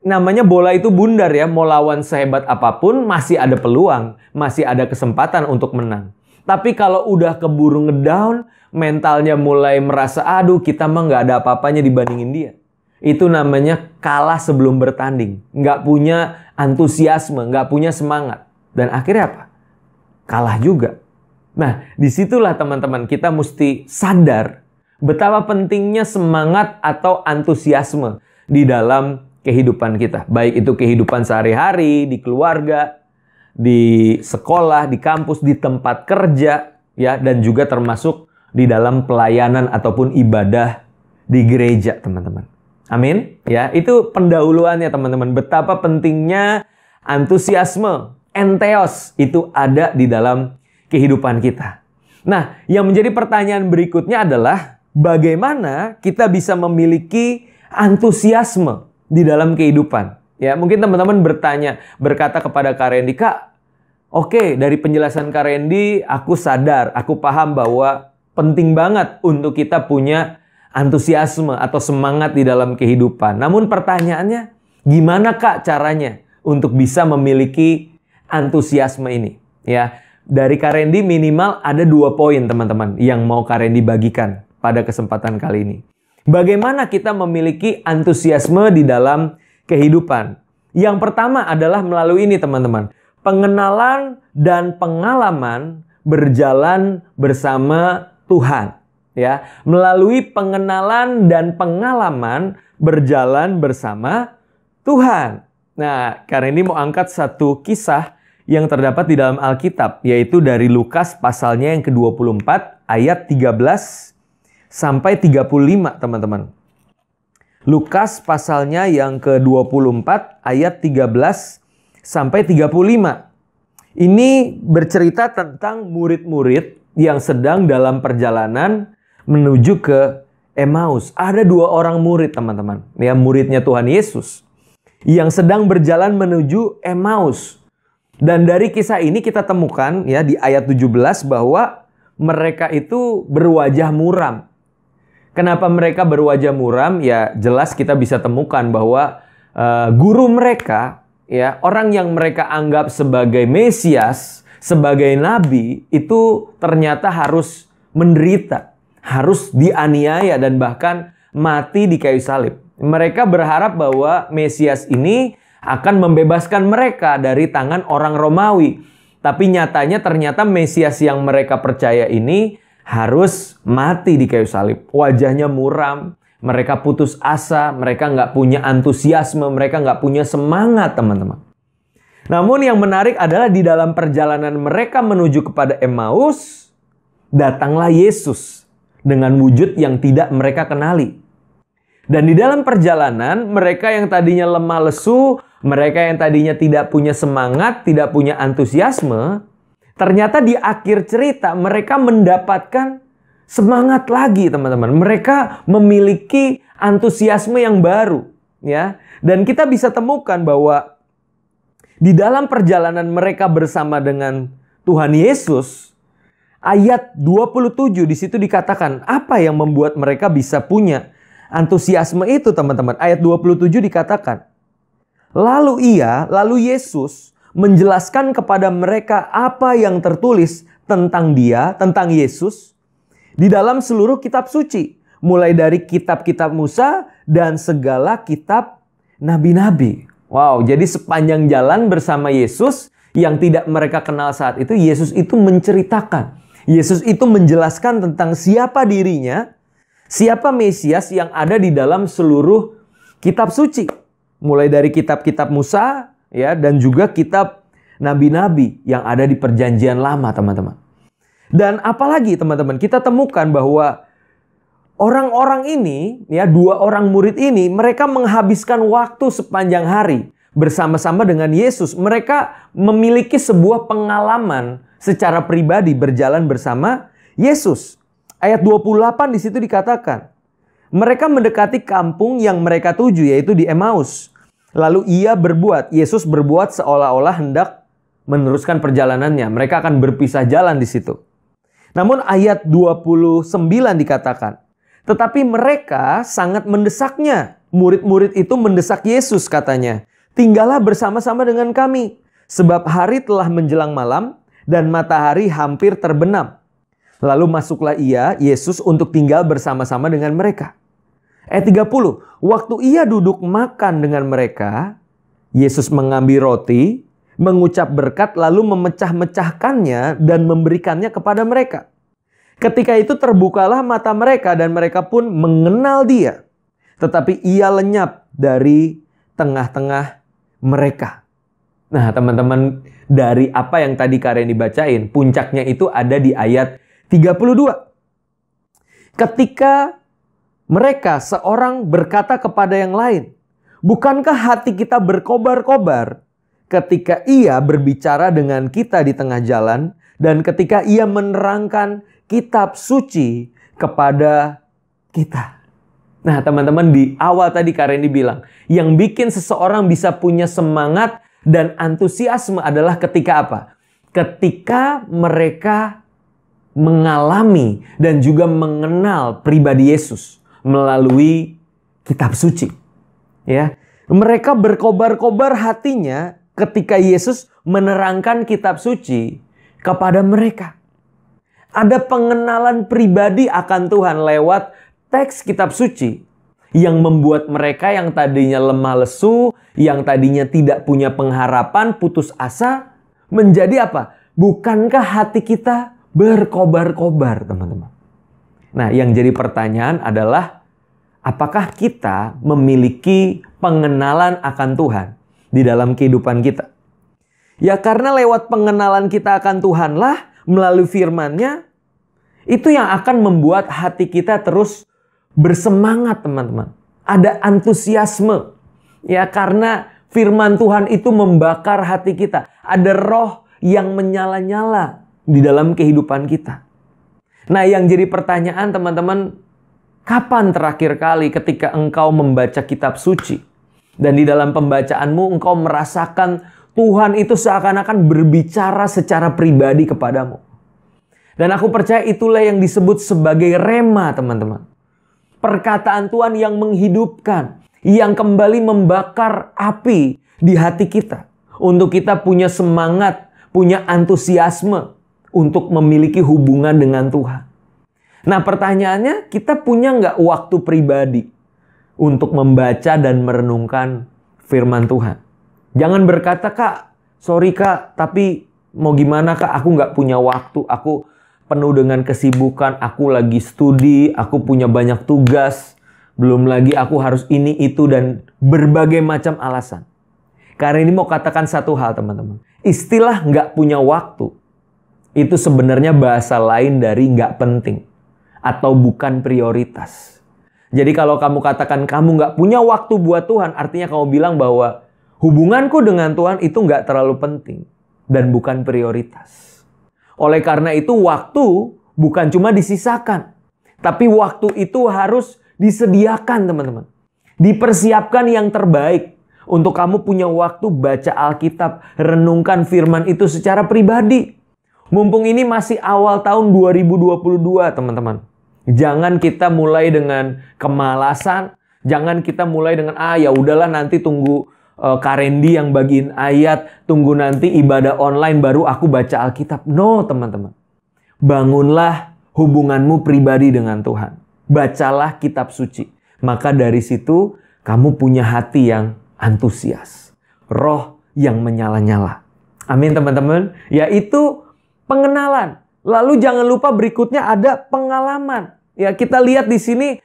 Speaker 4: namanya bola itu bundar ya, mau lawan sehebat apapun masih ada peluang, masih ada kesempatan untuk menang. Tapi kalau udah keburu ngedown, mentalnya mulai merasa, aduh kita mah nggak ada apa-apanya dibandingin dia. Itu namanya kalah sebelum bertanding. Nggak punya antusiasme, nggak punya semangat. Dan akhirnya apa? Kalah juga. Nah, disitulah teman-teman kita mesti sadar betapa pentingnya semangat atau antusiasme di dalam kehidupan kita. Baik itu kehidupan sehari-hari, di keluarga, di sekolah, di kampus, di tempat kerja, ya, dan juga termasuk di dalam pelayanan ataupun ibadah di gereja, teman-teman. Amin. Ya, itu pendahuluannya, teman-teman. Betapa pentingnya antusiasme, entheos itu ada di dalam kehidupan kita. Nah, yang menjadi pertanyaan berikutnya adalah bagaimana kita bisa memiliki antusiasme di dalam kehidupan. Ya, mungkin teman-teman berkata kepada Kak Randy, "Kak, oke, dari penjelasan Kak Randy, aku sadar, aku paham bahwa penting banget untuk kita punya antusiasme atau semangat di dalam kehidupan. Namun pertanyaannya, gimana Kak caranya untuk bisa memiliki antusiasme ini?" Ya, dari Kak Randy minimal ada 2 poin teman-teman yang mau Kak Randy bagikan pada kesempatan kali ini. Bagaimana kita memiliki antusiasme di dalam kehidupan? Yang pertama adalah melalui ini teman-teman. Pengenalan dan pengalaman berjalan bersama Tuhan. Ya, melalui pengenalan dan pengalaman berjalan bersama Tuhan. Nah, karena ini mau angkat satu kisah yang terdapat di dalam Alkitab, yaitu dari Lukas pasalnya yang ke-24 ayat 13 sampai 35, teman-teman. Lukas pasalnya yang ke-24 ayat 13 sampai 35. Ini bercerita tentang murid-murid yang sedang dalam perjalanan menuju ke Emmaus. Ada 2 orang murid, teman-teman. Ya, muridnya Tuhan Yesus yang sedang berjalan menuju Emmaus. Dan dari kisah ini kita temukan ya di ayat 17 bahwa mereka itu berwajah muram. Kenapa mereka berwajah muram? Ya jelas kita bisa temukan bahwa guru mereka, ya orang yang mereka anggap sebagai Mesias, sebagai nabi, itu ternyata harus menderita, harus dianiaya dan bahkan mati di kayu salib. Mereka berharap bahwa Mesias ini akan membebaskan mereka dari tangan orang Romawi. Tapi nyatanya ternyata Mesias yang mereka percaya ini harus mati di kayu salib. Wajahnya muram, mereka putus asa, mereka nggak punya antusiasme, mereka nggak punya semangat, teman-teman. Namun yang menarik adalah di dalam perjalanan mereka menuju kepada Emmaus, datanglah Yesus dengan wujud yang tidak mereka kenali. Dan di dalam perjalanan, mereka yang tadinya lemah lesu, mereka yang tadinya tidak punya semangat, tidak punya antusiasme, ternyata di akhir cerita mereka mendapatkan semangat lagi, teman-teman. Mereka memiliki antusiasme yang baru, ya. Dan kita bisa temukan bahwa di dalam perjalanan mereka bersama dengan Tuhan Yesus, ayat 27 di situ dikatakan apa yang membuat mereka bisa punya antusiasme itu, teman-teman. Ayat 27 dikatakan, lalu Yesus menjelaskan kepada mereka apa yang tertulis tentang dia, tentang Yesus, di dalam seluruh kitab suci. Mulai dari kitab-kitab Musa dan segala kitab nabi-nabi. Wow, jadi sepanjang jalan bersama Yesus yang tidak mereka kenal saat itu, Yesus itu menceritakan. Yesus itu menjelaskan tentang siapa dirinya, siapa Mesias yang ada di dalam seluruh kitab suci. Mulai dari kitab-kitab Musa, ya, dan juga kitab nabi-nabi yang ada di perjanjian lama, teman-teman. Dan apalagi, teman-teman, kita temukan bahwa orang-orang ini, ya, 2 orang murid ini, mereka menghabiskan waktu sepanjang hari bersama-sama dengan Yesus. Mereka memiliki sebuah pengalaman secara pribadi berjalan bersama Yesus. Ayat 28 di situ dikatakan, mereka mendekati kampung yang mereka tuju, yaitu di Emmaus. Lalu Yesus berbuat seolah-olah hendak meneruskan perjalanannya. Mereka akan berpisah jalan di situ. Namun ayat 29 dikatakan, tetapi mereka sangat mendesaknya. Murid-murid itu mendesak Yesus, katanya, tinggallah bersama-sama dengan kami, sebab hari telah menjelang malam dan matahari hampir terbenam. Lalu masuklah Yesus untuk tinggal bersama-sama dengan mereka. Ayat 30, waktu ia duduk makan dengan mereka, Yesus mengambil roti, mengucap berkat, lalu memecah-mecahkannya dan memberikannya kepada mereka. Ketika itu terbukalah mata mereka dan mereka pun mengenal dia. Tetapi ia lenyap dari tengah-tengah mereka. Nah, teman-teman, dari apa yang tadi Karen dibacain, puncaknya itu ada di ayat 32. Ketika mereka seorang berkata kepada yang lain, bukankah hati kita berkobar-kobar ketika ia berbicara dengan kita di tengah jalan dan ketika ia menerangkan kitab suci kepada kita? Nah, teman-teman, di awal tadi Kak Randy bilang, yang bikin seseorang bisa punya semangat dan antusiasme adalah ketika apa? Ketika mereka mengalami dan juga mengenal pribadi Yesus melalui kitab suci. Ya, mereka berkobar-kobar hatinya ketika Yesus menerangkan kitab suci kepada mereka. Ada pengenalan pribadi akan Tuhan lewat teks kitab suci yang membuat mereka yang tadinya lemah lesu, yang tadinya tidak punya pengharapan, putus asa, menjadi apa? Bukankah hati kita berkobar-kobar, teman-teman? Nah, yang jadi pertanyaan adalah, apakah kita memiliki pengenalan akan Tuhan di dalam kehidupan kita? Ya, karena lewat pengenalan kita akan Tuhanlah, melalui firman-Nya, itu yang akan membuat hati kita terus bersemangat, teman-teman. Ada antusiasme. Ya, karena firman Tuhan itu membakar hati kita. Ada roh yang menyala-nyala di dalam kehidupan kita. Nah, yang jadi pertanyaan, teman-teman, kapan terakhir kali ketika engkau membaca kitab suci dan di dalam pembacaanmu engkau merasakan Tuhan itu seakan-akan berbicara secara pribadi kepadamu? Dan aku percaya itulah yang disebut sebagai rema, teman-teman. Perkataan Tuhan yang menghidupkan, yang kembali membakar api di hati kita. Untuk kita punya semangat, punya antusiasme untuk memiliki hubungan dengan Tuhan. Nah, pertanyaannya, kita punya nggak waktu pribadi untuk membaca dan merenungkan firman Tuhan? Jangan berkata, "Kak, sorry Kak, tapi mau gimana Kak, aku nggak punya waktu, aku penuh dengan kesibukan, aku lagi studi, aku punya banyak tugas, belum lagi aku harus ini, itu, dan berbagai macam alasan." Karena ini mau katakan satu hal, teman-teman. Istilah nggak punya waktu, itu sebenarnya bahasa lain dari nggak penting atau bukan prioritas. Jadi kalau kamu katakan kamu nggak punya waktu buat Tuhan, artinya kamu bilang bahwa hubunganku dengan Tuhan itu nggak terlalu penting dan bukan prioritas. Oleh karena itu, waktu bukan cuma disisakan, tapi waktu itu harus disediakan, teman-teman. Dipersiapkan yang terbaik untuk kamu punya waktu baca Alkitab, renungkan firman itu secara pribadi. Mumpung ini masih awal tahun 2022, teman-teman. Jangan kita mulai dengan kemalasan, jangan kita mulai dengan ya udahlah nanti tunggu Kak Randy yang bagiin ayat, tunggu nanti ibadah online baru aku baca Alkitab. No, teman-teman. Bangunlah hubunganmu pribadi dengan Tuhan. Bacalah kitab suci. Maka dari situ kamu punya hati yang antusias. Roh yang menyala-nyala. Amin, teman-teman. Yaitu pengenalan. Lalu jangan lupa berikutnya ada pengalaman. Ya, kita lihat di sini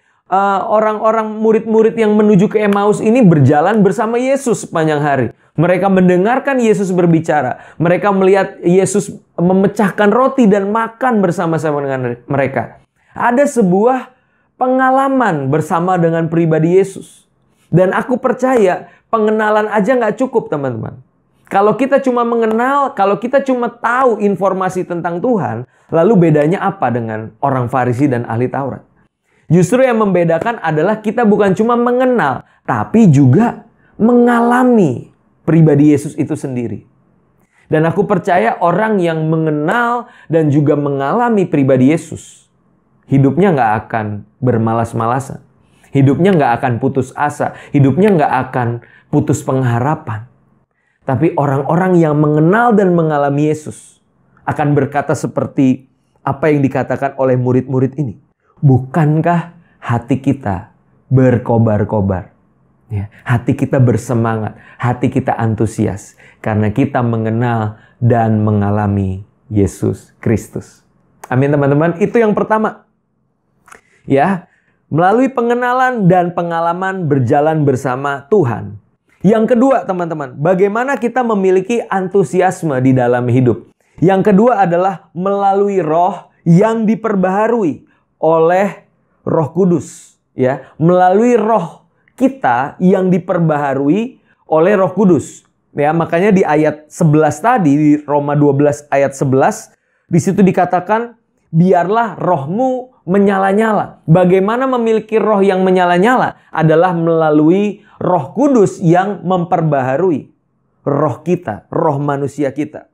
Speaker 4: orang-orang murid-murid yang menuju ke Emmaus ini berjalan bersama Yesus sepanjang hari. Mereka mendengarkan Yesus berbicara. Mereka melihat Yesus memecahkan roti dan makan bersama-sama dengan mereka. Ada sebuah pengalaman bersama dengan pribadi Yesus. Dan aku percaya pengenalan aja nggak cukup, teman-teman. Kalau kita cuma mengenal, kalau kita cuma tahu informasi tentang Tuhan, lalu bedanya apa dengan orang Farisi dan ahli Taurat? Justru yang membedakan adalah kita bukan cuma mengenal, tapi juga mengalami pribadi Yesus itu sendiri. Dan aku percaya orang yang mengenal dan juga mengalami pribadi Yesus, hidupnya nggak akan bermalas-malasan. Hidupnya nggak akan putus asa. Hidupnya nggak akan putus pengharapan. Tapi orang-orang yang mengenal dan mengalami Yesus akan berkata seperti apa yang dikatakan oleh murid-murid ini. Bukankah hati kita berkobar-kobar? Ya, hati kita bersemangat, hati kita antusias. Karena kita mengenal dan mengalami Yesus Kristus. Amin, teman-teman. Itu yang pertama. Ya, melalui pengenalan dan pengalaman berjalan bersama Tuhan. Yang kedua, teman-teman, bagaimana kita memiliki antusiasme di dalam hidup. Yang kedua adalah melalui roh yang diperbaharui oleh Roh Kudus. Ya, melalui roh kita yang diperbaharui oleh Roh Kudus. Ya, makanya di ayat 11 tadi, di Roma 12 ayat 11, di situ dikatakan, biarlah rohmu menyala-nyala. Bagaimana memiliki roh yang menyala-nyala? Adalah melalui Roh Kudus yang memperbaharui roh kita, roh manusia kita.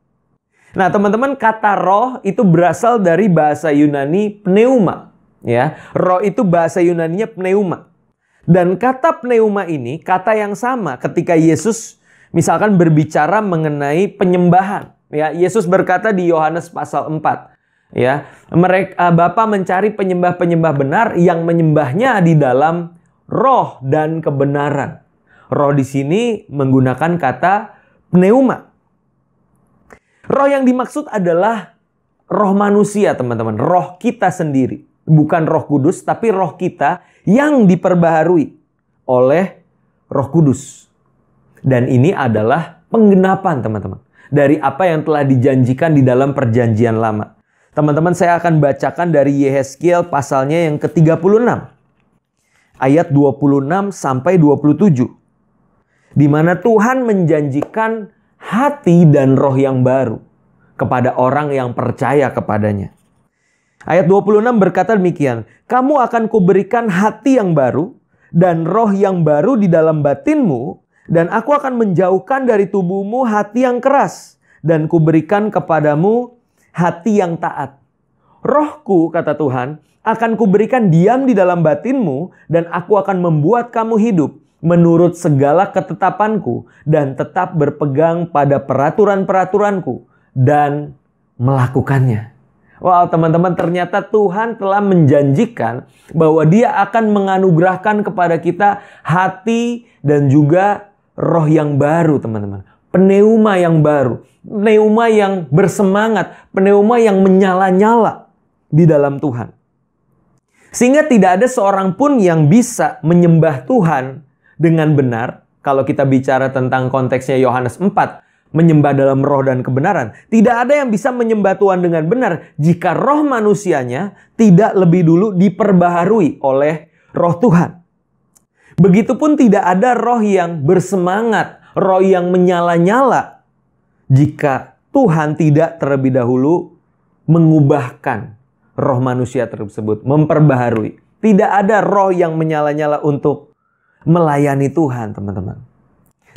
Speaker 4: Nah, teman-teman, kata roh itu berasal dari bahasa Yunani pneuma, ya. Roh itu bahasa Yunaninya pneuma. Dan kata pneuma ini kata yang sama ketika Yesus misalkan berbicara mengenai penyembahan, ya. Yesus berkata di Yohanes pasal 4, ya, Bapa mencari penyembah-penyembah benar yang menyembahnya di dalam roh dan kebenaran. Roh di sini menggunakan kata pneuma. Roh yang dimaksud adalah roh manusia, teman-teman. Roh kita sendiri. Bukan Roh Kudus, tapi roh kita yang diperbaharui oleh Roh Kudus. Dan ini adalah penggenapan, teman-teman, dari apa yang telah dijanjikan di dalam perjanjian lama. Teman-teman, saya akan bacakan dari Yehezkiel pasalnya yang ke-36. Ayat 26 sampai 27. Di mana Tuhan menjanjikan hati dan roh yang baru kepada orang yang percaya kepadanya. Ayat 26 berkata demikian, "Kamu akan kuberikan hati yang baru dan roh yang baru di dalam batinmu, dan aku akan menjauhkan dari tubuhmu hati yang keras, dan kuberikan kepadamu hati yang taat. Rohku," kata Tuhan, "akan kuberikan diam di dalam batinmu, dan aku akan membuat kamu hidup menurut segala ketetapanku, dan tetap berpegang pada peraturan-peraturanku, dan melakukannya." Wow, teman-teman, ternyata Tuhan telah menjanjikan bahwa Dia akan menganugerahkan kepada kita hati dan juga roh yang baru, teman-teman. Pneuma yang baru. Pneuma yang bersemangat, pneuma yang menyala-nyala di dalam Tuhan. Sehingga tidak ada seorang pun yang bisa menyembah Tuhan dengan benar. Kalau kita bicara tentang konteksnya Yohanes 4, menyembah dalam roh dan kebenaran. Tidak ada yang bisa menyembah Tuhan dengan benar jika roh manusianya tidak lebih dulu diperbaharui oleh roh Tuhan. Begitupun tidak ada roh yang bersemangat, roh yang menyala-nyala jika Tuhan tidak terlebih dahulu mengubahkan roh manusia tersebut, memperbaharui. Tidak ada roh yang menyala-nyala untuk melayani Tuhan, teman-teman.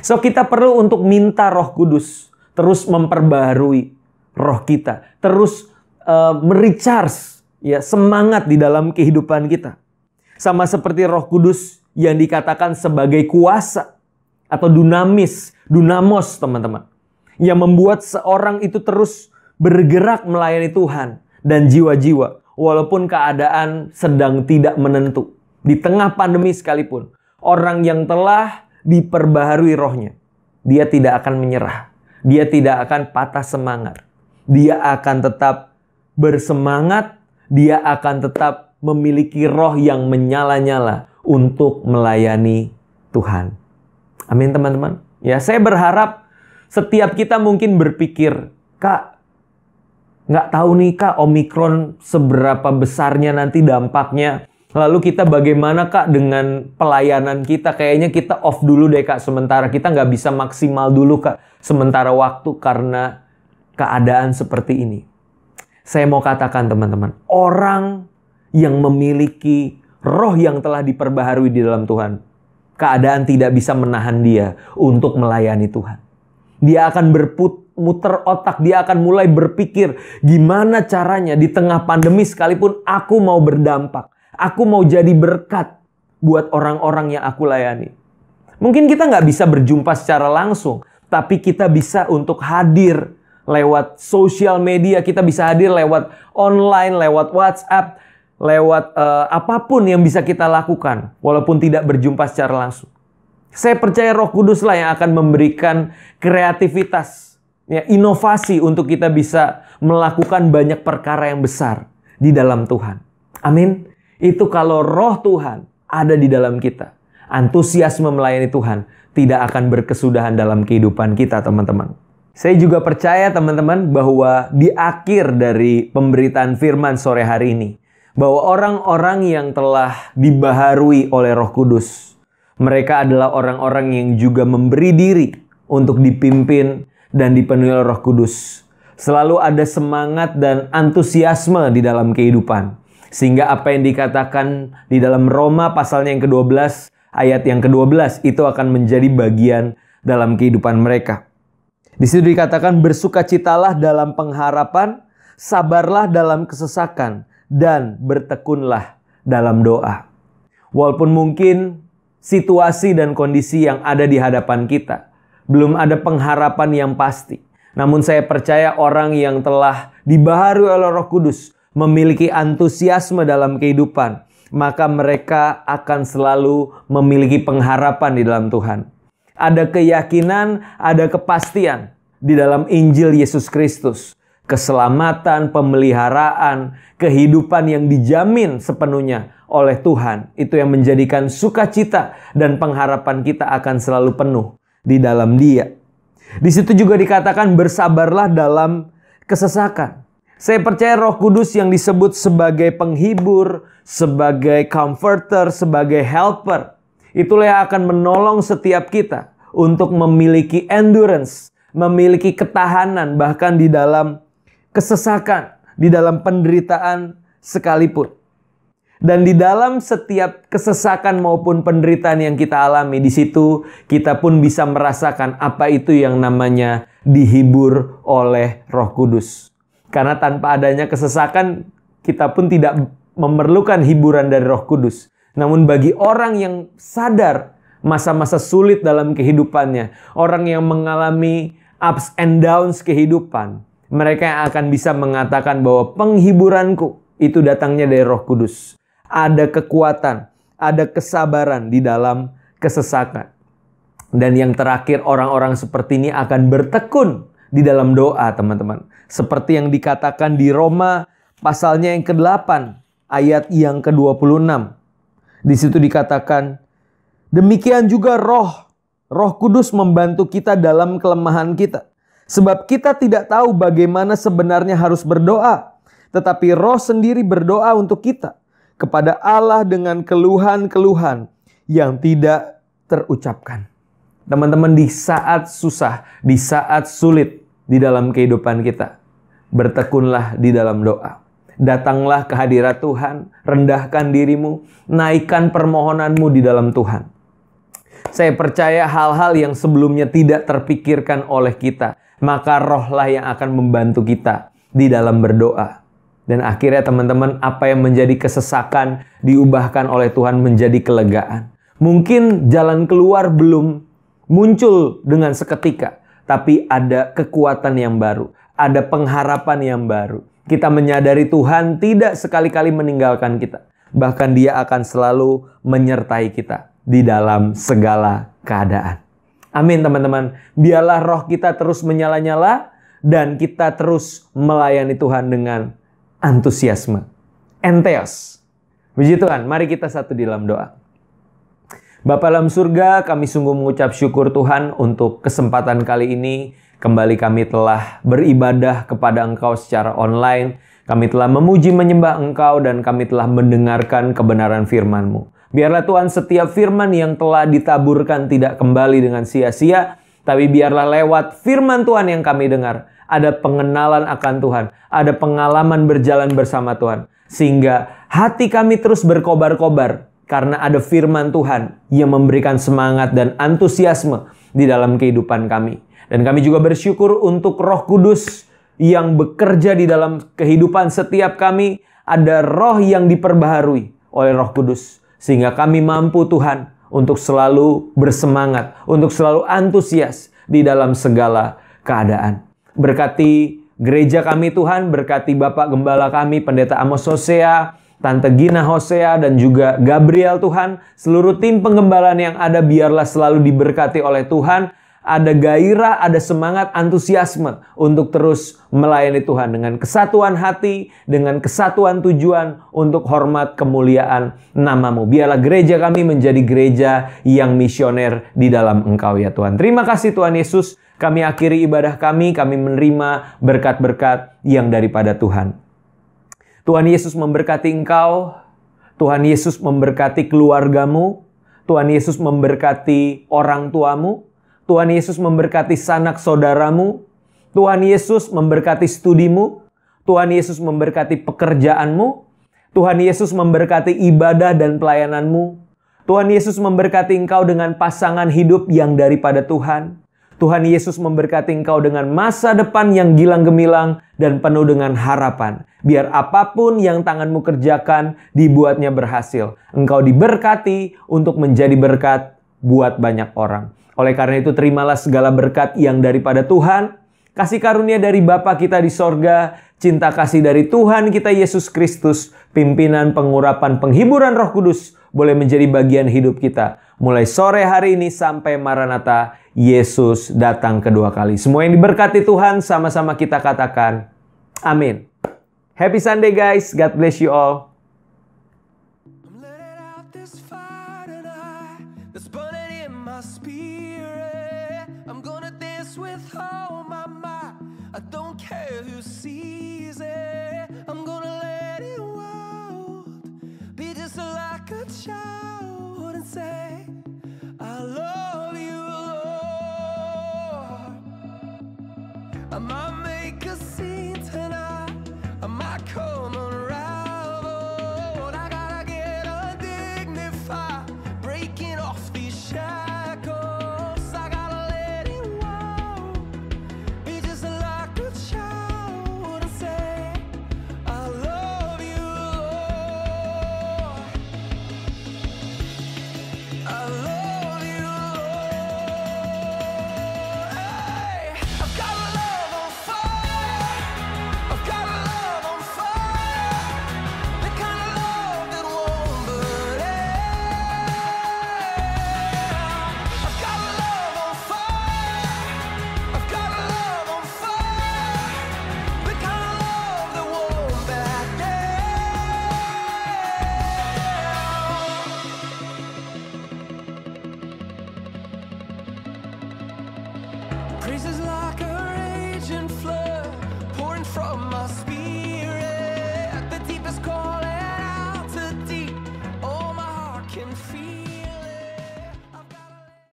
Speaker 4: So, kita perlu untuk minta Roh Kudus terus memperbaharui roh kita, terus merecharge, ya, semangat di dalam kehidupan kita. Sama seperti Roh Kudus yang dikatakan sebagai kuasa atau dunamos, teman-teman, yang membuat seorang itu terus bergerak melayani Tuhan dan jiwa-jiwa walaupun keadaan sedang tidak menentu. Di tengah pandemi sekalipun, orang yang telah diperbaharui rohnya, dia tidak akan menyerah. Dia tidak akan patah semangat. Dia akan tetap bersemangat. Dia akan tetap memiliki roh yang menyala-nyala untuk melayani Tuhan. Amin, teman-teman. Ya, saya berharap setiap kita mungkin berpikir, "Kak, nggak tahu nih Kak, Omikron seberapa besarnya nanti dampaknya. Lalu kita bagaimana Kak dengan pelayanan kita? Kayaknya kita off dulu deh Kak sementara. Kita nggak bisa maksimal dulu Kak sementara waktu karena keadaan seperti ini." Saya mau katakan, teman-teman, orang yang memiliki roh yang telah diperbaharui di dalam Tuhan, keadaan tidak bisa menahan dia untuk melayani Tuhan. Dia akan bermuter otak, dia akan mulai berpikir, gimana caranya di tengah pandemi sekalipun aku mau berdampak. Aku mau jadi berkat buat orang-orang yang aku layani. Mungkin kita nggak bisa berjumpa secara langsung, tapi kita bisa untuk hadir lewat sosial media, kita bisa hadir lewat online, lewat WhatsApp, lewat apapun yang bisa kita lakukan, walaupun tidak berjumpa secara langsung. Saya percaya Roh Kudus lah yang akan memberikan kreativitas, ya, inovasi untuk kita bisa melakukan banyak perkara yang besar di dalam Tuhan. Amin. Itu kalau roh Tuhan ada di dalam kita. Antusiasme melayani Tuhan tidak akan berkesudahan dalam kehidupan kita, teman-teman. Saya juga percaya, teman-teman, bahwa di akhir dari pemberitaan firman sore hari ini, bahwa orang-orang yang telah dibaharui oleh Roh Kudus, mereka adalah orang-orang yang juga memberi diri untuk dipimpin dan dipenuhi oleh Roh Kudus. Selalu ada semangat dan antusiasme di dalam kehidupan. Sehingga apa yang dikatakan di dalam Roma pasalnya yang ke-12, ayat yang ke-12, itu akan menjadi bagian dalam kehidupan mereka. Di situ dikatakan, bersukacitalah dalam pengharapan, sabarlah dalam kesesakan, dan bertekunlah dalam doa. Walaupun mungkin situasi dan kondisi yang ada di hadapan kita belum ada pengharapan yang pasti, namun saya percaya orang yang telah dibaharui oleh Roh Kudus memiliki antusiasme dalam kehidupan, maka mereka akan selalu memiliki pengharapan di dalam Tuhan. Ada keyakinan, ada kepastian di dalam Injil Yesus Kristus. Keselamatan, pemeliharaan, kehidupan yang dijamin sepenuhnya oleh Tuhan. Itu yang menjadikan sukacita dan pengharapan kita akan selalu penuh di dalam Dia. Di situ juga dikatakan bersabarlah dalam kesesakan. Saya percaya Roh Kudus yang disebut sebagai penghibur, sebagai comforter, sebagai helper, itulah yang akan menolong setiap kita untuk memiliki endurance, memiliki ketahanan bahkan di dalam kesesakan, di dalam penderitaan sekalipun. Dan di dalam setiap kesesakan maupun penderitaan yang kita alami, di situ kita pun bisa merasakan apa itu yang namanya dihibur oleh Roh Kudus. Karena tanpa adanya kesesakan, kita pun tidak memerlukan hiburan dari Roh Kudus. Namun bagi orang yang sadar masa-masa sulit dalam kehidupannya, orang yang mengalami ups and downs kehidupan, mereka yang akan bisa mengatakan bahwa penghiburanku itu datangnya dari Roh Kudus. Ada kekuatan, ada kesabaran di dalam kesesakan. Dan yang terakhir, orang-orang seperti ini akan bertekun di dalam doa, teman-teman. Seperti yang dikatakan di Roma pasalnya yang ke-8, ayat yang ke-26. Di situ dikatakan, demikian juga Roh Kudus membantu kita dalam kelemahan kita. Sebab kita tidak tahu bagaimana sebenarnya harus berdoa. Tetapi Roh sendiri berdoa untuk kita kepada Allah dengan keluhan-keluhan yang tidak terucapkan. Teman-teman, di saat susah, di saat sulit di dalam kehidupan kita, bertekunlah di dalam doa. Datanglah ke hadirat Tuhan, rendahkan dirimu, naikkan permohonanmu di dalam Tuhan. Saya percaya hal-hal yang sebelumnya tidak terpikirkan oleh kita, maka Rohlah yang akan membantu kita di dalam berdoa. Dan akhirnya teman-teman, apa yang menjadi kesesakan diubahkan oleh Tuhan menjadi kelegaan. Mungkin jalan keluar belum muncul dengan seketika, tapi ada kekuatan yang baru, ada pengharapan yang baru. Kita menyadari Tuhan tidak sekali-kali meninggalkan kita. Bahkan Dia akan selalu menyertai kita di dalam segala keadaan. Amin, teman-teman. Biarlah roh kita terus menyala-nyala dan kita terus melayani Tuhan dengan antusiasme. Entheos. Puji Tuhan, mari kita satu di dalam doa. Bapa dalam surga, kami sungguh mengucap syukur Tuhan untuk kesempatan kali ini. Kembali kami telah beribadah kepada Engkau secara online. Kami telah memuji menyembah Engkau dan kami telah mendengarkan kebenaran firman-Mu. Biarlah Tuhan setiap firman yang telah ditaburkan tidak kembali dengan sia-sia. Tapi biarlah lewat firman Tuhan yang kami dengar, ada pengenalan akan Tuhan. Ada pengalaman berjalan bersama Tuhan. Sehingga hati kami terus berkobar-kobar. Karena ada firman Tuhan yang memberikan semangat dan antusiasme di dalam kehidupan kami. Dan kami juga bersyukur untuk Roh Kudus yang bekerja di dalam kehidupan setiap kami. Ada roh yang diperbaharui oleh Roh Kudus. Sehingga kami mampu Tuhan untuk selalu bersemangat, untuk selalu antusias di dalam segala keadaan. Berkati gereja kami Tuhan, berkati Bapak Gembala kami, Pendeta Amos Hosea, Tante Gina Hosea, dan juga Gabriel Tuhan. Seluruh tim penggembalaan yang ada biarlah selalu diberkati oleh Tuhan. Ada gairah, ada semangat, antusiasme untuk terus melayani Tuhan dengan kesatuan hati, dengan kesatuan tujuan untuk hormat kemuliaan nama-Mu. Biarlah gereja kami menjadi gereja yang misioner di dalam Engkau ya Tuhan. Terima kasih Tuhan Yesus. Kami akhiri ibadah kami menerima berkat-berkat yang daripada Tuhan. Tuhan Yesus memberkati engkau. Tuhan Yesus memberkati keluargamu. Tuhan Yesus memberkati orang tuamu. Tuhan Yesus memberkati sanak saudaramu. Tuhan Yesus memberkati studimu. Tuhan Yesus memberkati pekerjaanmu. Tuhan Yesus memberkati ibadah dan pelayananmu. Tuhan Yesus memberkati engkau dengan pasangan hidup yang daripada Tuhan. Tuhan Yesus memberkati engkau dengan masa depan yang gilang gemilang dan penuh dengan harapan. Biar apapun yang tanganmu kerjakan, dibuatnya berhasil. Engkau diberkati untuk menjadi berkat buat banyak orang. Oleh karena itu, terimalah segala berkat yang daripada Tuhan, kasih karunia dari Bapa kita di sorga, cinta kasih dari Tuhan kita Yesus Kristus, pimpinan, pengurapan, penghiburan Roh Kudus boleh menjadi bagian hidup kita. Mulai sore hari ini sampai Maranatha, Yesus datang kedua kali. Semua yang diberkati Tuhan, sama-sama kita katakan, amin. Happy Sunday guys, God bless you all.
Speaker 5: I don't care who sees it. I'm gonna let it out. Be just like a child and say, I love you, Lord. I might make a scene tonight. I might come unraveled. I gotta get undignified, breaking off these shackles. I gotta let it out. Be just like a child and say, I love you, Lord. I love you, Lord. Hey, I've got a love on fire. I've got a love on fire. The kind of love that won't burn out. I've got a love on fire. I've got a love on fire. The kind of love that won't back down. Praises like a raging flood.